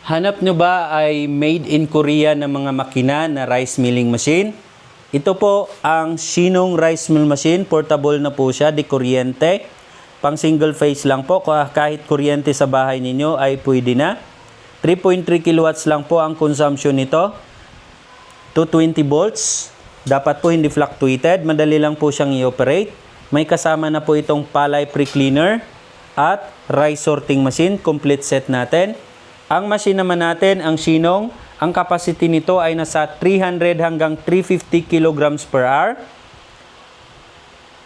Hanap nyo ba ay made in Korea na mga makina na rice milling machine? Ito po ang Shinong Rice Mill Machine. Portable na po siya, di kuryente. Pang single phase lang po. Kahit kuryente sa bahay ninyo ay pwede na. 3.3 kilowatts lang po ang consumption nito. 220 volts. Dapat po hindi fluctuated. Madali lang po siyang i-operate. May kasama na po itong palay pre-cleaner at rice sorting machine. Complete set natin. Ang machine naman natin, ang Shinong, ang capacity nito ay nasa 300 hanggang 350 kilograms per hour.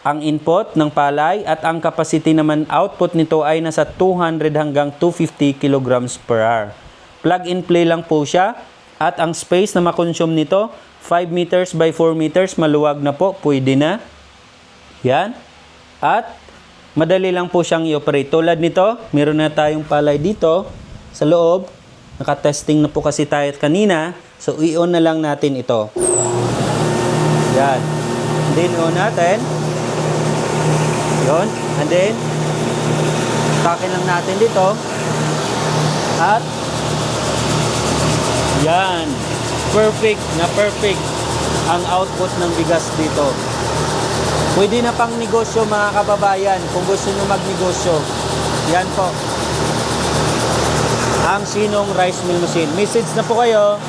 Ang input ng palay at ang capacity naman output nito ay nasa 200 hanggang 250 kilograms per hour. Plug and play lang po siya at ang space na makonsume nito 5 meters by 4 meters, maluwag na po, pwede na. Yan. At madali lang po siyang i-operate. Tulad nito, meron na tayong palay dito sa loob. Naka-testing na po kasi tayo kanina. So, i-on na lang natin ito. Yan. And then, on natin. Yun. And then, takin lang natin dito. At, yan. Perfect na perfect ang output ng bigas dito. Pwede na pang negosyo mga kababayan kung gusto nyo magnegosyo. Yan po. Ang Shinong Rice Mill Machine. Message na po kayo.